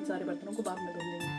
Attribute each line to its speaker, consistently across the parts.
Speaker 1: इन सारे बर्तनों को बाद में धो लेंगे।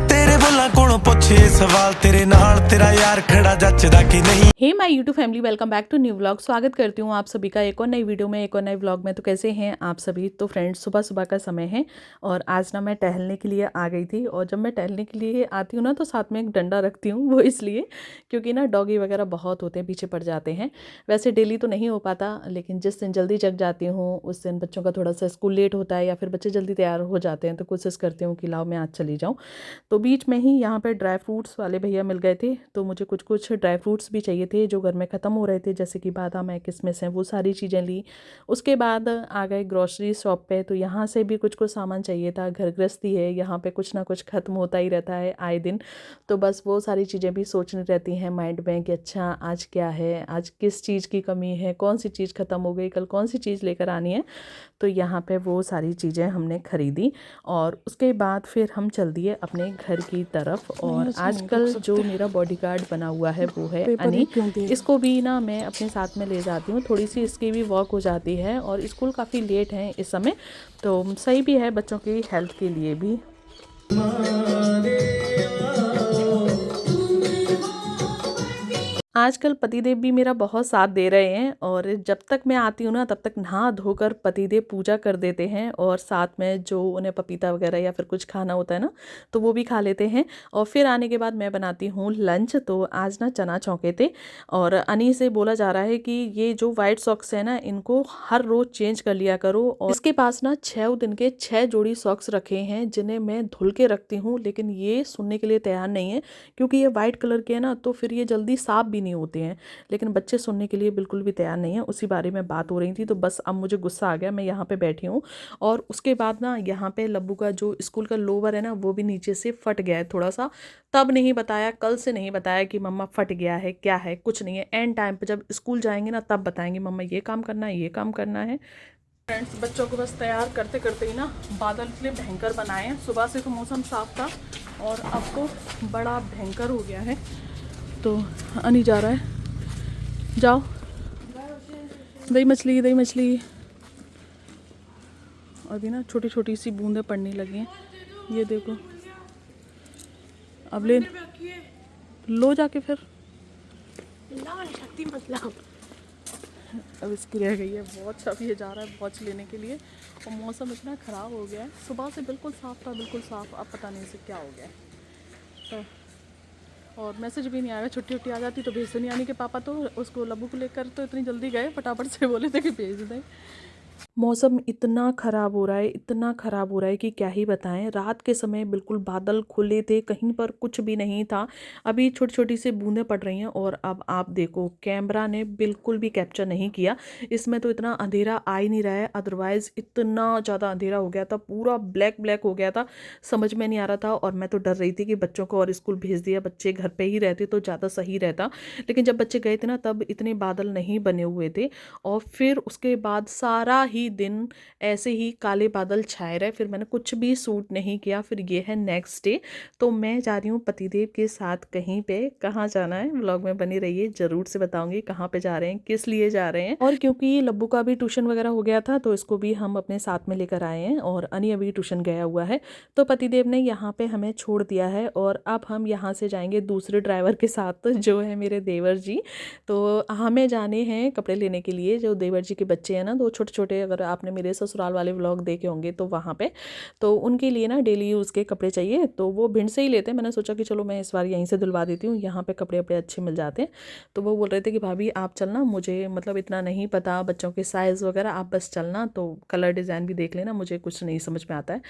Speaker 2: तेरे बोला कोलों पुछे सवाल तेरे नाल तेरा यार खड़ा जचदा कि नहीं।
Speaker 1: Hey my YouTube family, welcome back to new vlog. स्वागत करती हूँ आप सभी का एक और नई वीडियो में, एक और नए व्लॉग में। तो कैसे हैं आप सभी? तो फ्रेंड्स, सुबह सुबह का समय है और आज ना मैं टहलने के लिए आ गई थी। और जब मैं टहलने के लिए आती हूँ ना तो साथ में एक डंडा रखती हूँ, वो इसलिए क्योंकि ना डॉगी वगैरह बहुत होते हैं, पीछे पड़ जाते हैं। वैसे डेली तो नहीं हो पाता, लेकिन जिस दिन जल्दी जग जाती हूँ उस दिन बच्चों का थोड़ा सा स्कूल लेट होता है या फिर बच्चे जल्दी तैयार हो जाते हैं तो कोशिश करती हूँ कि लाओ मैं आज चली जाऊँ। तो बीच में ही यहाँ पर ड्राई फ्रूट्स वाले भैया मिल गए थे, तो मुझे कुछ कुछ ड्राई फ्रूट्स भी चाहिए थे जो घर में ख़त्म हो रहे थे, जैसे कि बादाम है, किशमिश है, वो सारी चीज़ें ली। उसके बाद आ गए ग्रॉसरी शॉप पे, तो यहाँ से भी कुछ कुछ सामान चाहिए था। घर गृहस्थी है, यहाँ पे कुछ ना कुछ ख़त्म होता ही रहता है आए दिन। तो बस वो सारी चीज़ें भी सोचनी रहती हैं माइंड में कि अच्छा आज क्या है, आज किस चीज़ की कमी है, कौन सी चीज़ ख़त्म हो गई, कल कौन सी चीज़ लेकर आनी है। तो यहाँ पे वो सारी चीज़ें हमने ख़रीदी और उसके बाद फिर हम चल दिए अपने घर की तरफ। और आजकल जो मेरा बॉडीगार्ड बना हुआ है वो है अनी। इसको भी ना मैं अपने साथ में ले जाती हूँ, थोड़ी सी इसकी भी वॉक हो जाती है। और स्कूल काफ़ी लेट है इस समय, तो सही भी है बच्चों की हेल्थ के लिए भी। आजकल पतिदेव भी मेरा बहुत साथ दे रहे हैं और जब तक मैं आती हूँ ना तब तक नहा धोकर पतिदेव पूजा कर देते हैं और साथ में जो उन्हें पपीता वगैरह या फिर कुछ खाना होता है ना तो वो भी खा लेते हैं। और फिर आने के बाद मैं बनाती हूँ लंच। तो आज ना चना चौके थे और अनी से बोला जा रहा है कि ये जो वाइट सॉक्स है ना इनको हर रोज़ चेंज कर लिया करो। और इसके पास ना 6 दिन के 6 जोड़ी सॉक्स रखे हैं जिन्हें मैं धुल के रखती हूँ, लेकिन ये सुनने के लिए तैयार नहीं है क्योंकि ये वाइट कलर के है ना तो फिर ये जल्दी साफ भी नहीं होते हैं। लेकिन बच्चे सुनने के लिए बिल्कुल भी तैयार नहीं है। उसी बारे में बात हो रही थी, तो बस अब मुझे गुस्सा आ गया, मैं यहाँ पे बैठी हूँ। और उसके बाद ना यहाँ पे लब्बू का जो स्कूल का लोवर है ना वो भी नीचे से फट गया है थोड़ा सा। तब नहीं बताया, कल से नहीं बताया कि मम्मा फट गया है, क्या है, कुछ नहीं है। एंड टाइम पे जब स्कूल जाएंगे ना तब बताएंगे मम्मा ये काम करना है, ये काम करना है। फ्रेंड्स, बच्चों को बस तैयार करते करते ही ना बादल इतने भयंकर बनाए हैं। सुबह से तो मौसम साफ था और अब तो बड़ा भयंकर हो गया है। तो अनी जा रहा है, जाओ दही मछली, दही मछली। अभी ना छोटी छोटी सी बूंदें पड़ने लगी हैं, ये देखो। अब ले लो जाके फिर। अब इसकी रह गई है वॉच, अब ये जा रहा है वॉच लेने के लिए। और मौसम इतना ख़राब हो गया है, सुबह से बिल्कुल साफ़ था, बिल्कुल साफ़, अब पता नहीं से क्या हो गया है। तो और मैसेज भी नहीं आया, छुट्टी आ जाती तो भेज नहीं आने के पापा, तो उसको लब्बू को लेकर तो इतनी जल्दी गए, फटाफट से बोले थे कि भेज दें। मौसम इतना ख़राब हो रहा है, इतना ख़राब हो रहा है कि क्या ही बताएं। रात के समय बिल्कुल बादल खुले थे, कहीं पर कुछ भी नहीं था। अभी छोटी छोटी सी बूंदें पड़ रही हैं और अब आप देखो कैमरा ने बिल्कुल भी कैप्चर नहीं किया। इसमें तो इतना अंधेरा आ ही नहीं रहा है, अदरवाइज़ इतना ज़्यादा अंधेरा हो गया था, पूरा ब्लैक ब्लैक हो गया था, समझ में नहीं आ रहा था। और मैं तो डर रही थी कि बच्चों को और स्कूल भेज दिया, बच्चे घर पर ही रहते तो ज़्यादा सही रहता। लेकिन जब बच्चे गए थे ना तब इतने बादल नहीं बने हुए थे। और फिर उसके बाद सारा ही दिन ऐसे ही काले बादल छाए रहे, फिर मैंने कुछ भी सूट नहीं किया। फिर ये है नेक्स्ट डे, तो मैं जा रही हूँ पतिदेव के साथ कहीं पे। कहाँ जाना है व्लॉग में बनी रहिए, ज़रूर से बताऊंगी कहाँ पे जा रहे हैं, किस लिए जा रहे हैं। और क्योंकि लब्बू का भी ट्यूशन वगैरह हो गया था तो इसको भी हम अपने साथ में लेकर आए हैं और अनी अभी ट्यूशन गया हुआ है। तो पतिदेव ने यहाँ पे हमें छोड़ दिया है और अब हम यहाँ से जाएंगे दूसरे ड्राइवर के साथ जो है मेरे देवर जी। तो हमें जाने हैं कपड़े लेने के लिए। जो देवर जी के बच्चे हैं ना, दो छोटे छोटे, अगर आपने मेरे ससुराल वाले व्लॉग देखे होंगे तो वहाँ पे, तो उनके लिए ना डेली यूज़ के कपड़े चाहिए, तो वो भिंड से ही लेते हैं। मैंने सोचा कि चलो मैं इस बार यहीं से दिलवा देती हूँ, यहाँ पे कपड़े अपड़े अच्छे मिल जाते हैं। तो वो बोल रहे थे कि भाभी आप चलना, मुझे मतलब इतना नहीं पता बच्चों के साइज़ वगैरह, आप बस चलना, तो कलर डिज़ाइन भी देख लेना, मुझे कुछ नहीं समझ में आता है।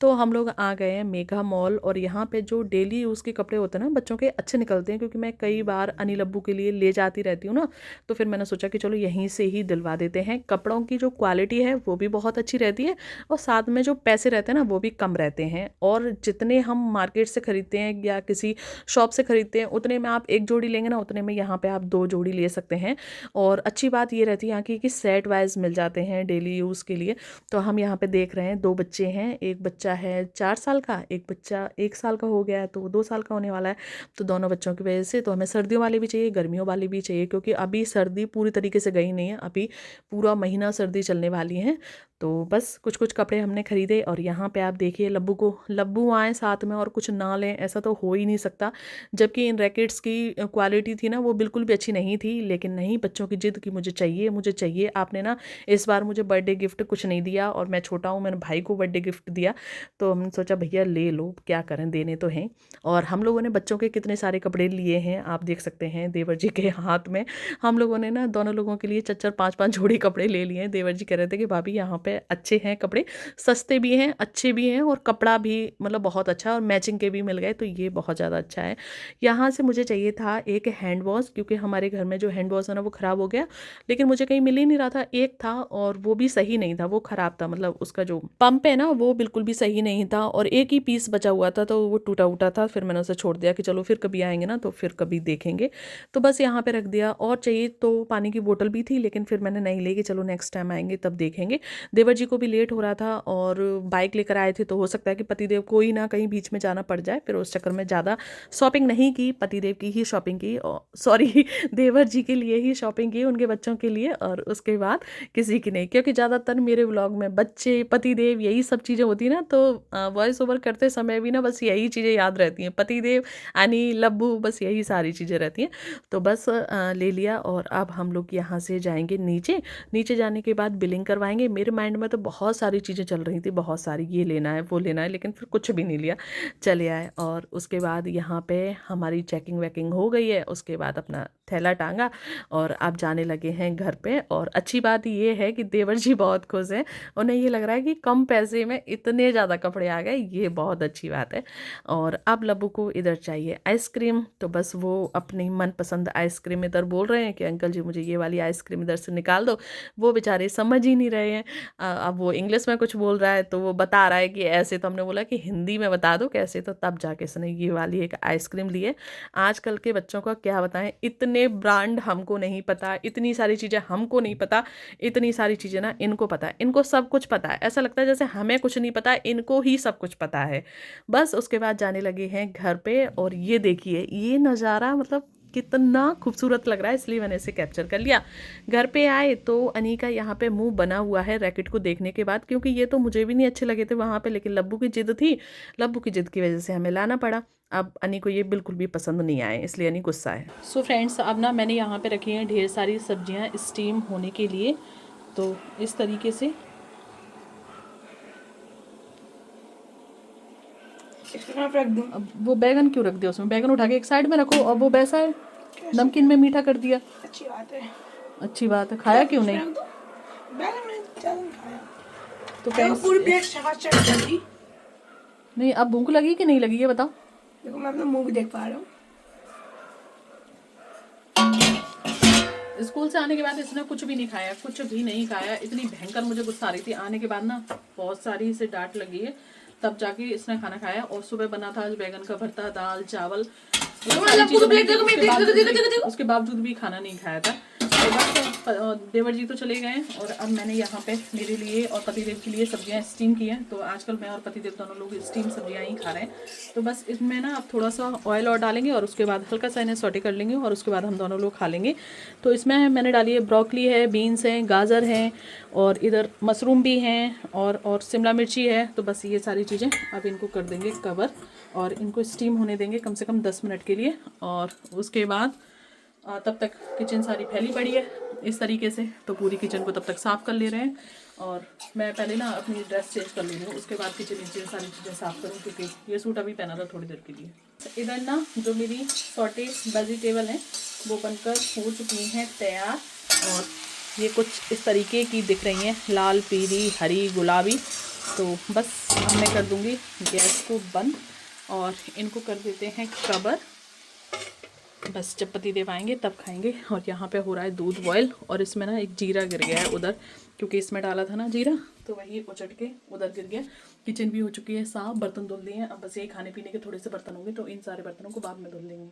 Speaker 1: तो हम लोग आ गए हैं मेगा मॉल और यहाँ पर जो डेली यूज़ के कपड़े होते हैं ना बच्चों के, अच्छे निकलते हैं, क्योंकि मैं कई बार अनिल अब्बू के लिए ले जाती रहती हूँ ना, तो फिर मैंने सोचा कि चलो यहीं से ही दिलवा देते हैं। कपड़ों की जो क्वालिटी क्वालिटी है वो भी बहुत अच्छी रहती है, और साथ में जो पैसे रहते हैं ना वो भी कम रहते हैं। और जितने हम मार्केट से ख़रीदते हैं या किसी शॉप से ख़रीदते हैं उतने में आप एक जोड़ी लेंगे ना, उतने में यहाँ पे आप 2 जोड़ी ले सकते हैं। और अच्छी बात ये रहती है यहाँ की कि सेट वाइज मिल जाते हैं डेली यूज़ के लिए। तो हम यहाँ पे देख रहे हैं 2 बच्चे हैं, एक बच्चा है 4 साल का, एक बच्चा 1 साल का हो गया है, तो 2 साल का होने वाला है। तो दोनों बच्चों की वजह से तो हमें सर्दियों वाले भी चाहिए, गर्मियों वाले भी चाहिए, क्योंकि अभी सर्दी पूरी तरीके से गई नहीं है, अभी पूरा महीना सर्दी चलने वाली है। तो बस कुछ कुछ कपड़े हमने ख़रीदे। और यहाँ पे आप देखिए लब्बू आए साथ में और कुछ ना लें ऐसा तो हो ही नहीं सकता। जबकि इन रैकेट्स की क्वालिटी थी ना वो बिल्कुल भी अच्छी नहीं थी, लेकिन नहीं, बच्चों की जिद की मुझे चाहिए। आपने ना इस बार मुझे बर्थडे गिफ्ट कुछ नहीं दिया, और मैं छोटा हूँ, मैंने भाई को बर्थडे गिफ्ट दिया। तो हमने सोचा भैया ले लो, क्या करें, देने तो हैं। और हम लोगों ने बच्चों के कितने सारे कपड़े लिए हैं आप देख सकते हैं देवर जी के हाथ में। हम लोगों ने ना दोनों लोगों के लिए 4-4 5-5 जोड़ी कपड़े ले लिए हैं। देवर जी कह रहे थे कि भाभी यहाँ पे अच्छे हैं कपड़े, सस्ते भी हैं, अच्छे भी हैं, और कपड़ा भी मतलब बहुत अच्छा, और मैचिंग के भी मिल गए, तो ये बहुत ज़्यादा अच्छा है। यहाँ से मुझे चाहिए था एक हैंड वॉश, क्योंकि हमारे घर में जो हैंड वॉश है ना वो ख़राब हो गया, लेकिन मुझे कहीं मिल ही नहीं रहा था। एक था और वो भी सही नहीं था, वो ख़राब था, मतलब उसका जो पंप है ना वो बिल्कुल भी सही नहीं था, और एक ही पीस बचा हुआ था, तो वो टूटा उटा था। फिर मैंने उसे छोड़ दिया कि चलो फिर कभी आएंगे ना तो फिर कभी देखेंगे। तो बस यहाँ पे रख दिया। और चाहिए तो पानी की बोतल भी थी, लेकिन फिर मैंने नहीं ली कि चलो नेक्स्ट टाइम आएंगे तब देखेंगे। देवर जी को भी लेट हो रहा था, और बाइक लेकर आए थे, तो हो सकता है कि पतिदेव को ही ना कहीं बीच में जाना पड़ जाए। फिर उस चक्कर में ज़्यादा शॉपिंग नहीं की, पतिदेव की ही शॉपिंग की, सॉरी देवर जी के लिए ही शॉपिंग की, उनके बच्चों के लिए, और उसके बाद किसी की नहीं। क्योंकि ज़्यादातर मेरे व्लॉग में बच्चे, पतिदेव, यही सब चीज़ें होती हैं ना, तो वॉइस ओवर करते समय भी ना बस यही चीज़ें याद रहती हैं, पतिदेव, यानी लब्बू, बस यही सारी चीज़ें रहती हैं। तो बस ले लिया। और अब हम लोग यहाँ से जाएंगे नीचे जाने के बाद बिलिंग करवाएंगे। मेरे माइंड में तो बहुत सारी चीज़ें चल रही थी, बहुत सारी, ये लेना है वो लेना है, लेकिन फिर कुछ भी नहीं लिया, चले आए। और उसके बाद यहाँ पे हमारी चेकिंग वेकिंग हो गई है, उसके बाद अपना थैला टांगा और अब जाने लगे हैं घर पे। और अच्छी बात ये है कि देवर जी बहुत खुश हैं, उन्हें ये लग रहा है कि कम पैसे में इतने ज़्यादा कपड़े आ गए, ये बहुत अच्छी बात है। और अब लब्बू को इधर चाहिए आइसक्रीम, तो बस वो अपनी मनपसंद आइसक्रीम इधर बोल रहे हैं कि अंकल जी मुझे ये वाली आइसक्रीम इधर से निकाल दो। वो बेचारे समझ ही नहीं रहे हैं। अब वो इंग्लिश में कुछ बोल रहा है, तो वो बता रहा है कि ऐसे, तो हमने बोला कि हिंदी में बता दो कैसे, तो तब जाके इसने ये वाली एक आइसक्रीम ली है। आजकल के बच्चों का क्या बताएं, इतने ब्रांड हमको नहीं पता, इतनी सारी चीज़ें हमको नहीं पता, इतनी सारी चीज़ें ना इनको पता है, इनको सब कुछ पता है। ऐसा लगता है जैसे हमें कुछ नहीं पता, इनको ही सब कुछ पता है। बस उसके बाद जाने लगे हैं घर पे। और ये देखिए ये नज़ारा मतलब कितना खूबसूरत लग रहा है, इसलिए मैंने इसे कैप्चर कर लिया। घर पे आए तो अनी का यहाँ पे मुंह बना हुआ है रैकेट को देखने के बाद, क्योंकि ये तो मुझे भी नहीं अच्छे लगे थे वहाँ पे, लेकिन लब्बू की जिद थी, लब्बू की जिद की वजह से हमें लाना पड़ा। अब अनी को ये बिल्कुल भी पसंद नहीं आए, इसलिए अनी गुस्सा है। सो फ्रेंड्स, अब ना मैंने यहाँ पे रखी हैं ढेर सारी सब्जियाँ स्टीम होने के लिए। तो इस तरीके से रख दूँ। अब वो बैगन क्यों रख दिया उसमें, बैगन उठा के एक साइड में रखो। और वो वैसा है, नमकीन में मीठा कर दिया।
Speaker 3: अच्छी बात है,
Speaker 1: अच्छी बात है। खाया क्यों नहीं?
Speaker 3: बैगन मैंने ज़्यादा नहीं खाया।
Speaker 1: तो फ्रेंड्स
Speaker 3: पूरी प्लेट चट जाती।
Speaker 1: नहीं, अब भूख लगी कि नहीं लगी ये बताओ।
Speaker 3: देखो मैं अपना मुंह भी देख पा रहा हूँ।
Speaker 1: स्कूल से आने के बाद इसने कुछ भी नहीं खाया, कुछ भी नहीं खाया। इतनी भयंकर मुझे गुस्सा आ रही थी। आने के बाद ना बहुत सारी इसे डांट लगी है, तब जाके इसने खाना खाया। और सुबह बना था आज बैगन का भरता, दाल चावल, उसके बावजूद भी खाना नहीं खाया था। तो बस देवर जी तो चले गए, और अब मैंने यहाँ पे मेरे लिए और पतिदेव के लिए सब्जियाँ स्टीम की हैं। तो आजकल मैं और पतिदेव दोनों लोग स्टीम सब्जियाँ ही खा रहे हैं। तो बस इसमें ना अब थोड़ा सा ऑयल और डालेंगे, और उसके बाद हल्का सा इन्हें सॉटे कर लेंगे, और उसके बाद हम दोनों लोग खा लेंगे। तो इसमें मैंने डाली है ब्रोकली है, बीन्स हैं, गाजर हैं, और इधर मशरूम भी हैं, और शिमला मिर्ची है। तो बस ये सारी चीज़ें अब इनको कर देंगे कवर, और इनको स्टीम होने देंगे कम से कम 10 मिनट के लिए। और उसके बाद तब तक किचन सारी फैली पड़ी है इस तरीके से, तो पूरी किचन को तब तक साफ़ कर ले रहे हैं। और मैं पहले ना अपनी ड्रेस चेंज कर लूँगी, उसके बाद किचन सारी चीज़ें साफ़ करूँ, क्योंकि ये सूट अभी पहना था थोड़ी देर के लिए। इधर ना जो मेरी सॉटे वेजिटेबल हैं वो बनकर हो चुकी हैं तैयार, और ये कुछ इस तरीके की दिख रही हैं, लाल, पीली, हरी, गुलाबी। तो बस अब मैं कर दूँगी गैस को बंद, और इनको कर देते हैं कवर। बस जब पति देव आएंगे तब खाएंगे। और यहाँ पे हो रहा है दूध बॉयल, और इसमें ना एक जीरा गिर गया है उधर, क्योंकि इसमें डाला था ना जीरा, तो वही उचट के उधर गिर गया। किचन भी हो चुकी है साफ, बर्तन धुल दिए हैं। अब बस यही खाने पीने के थोड़े से बर्तन होंगे, तो इन सारे बर्तनों को बाद में धुल देंगे।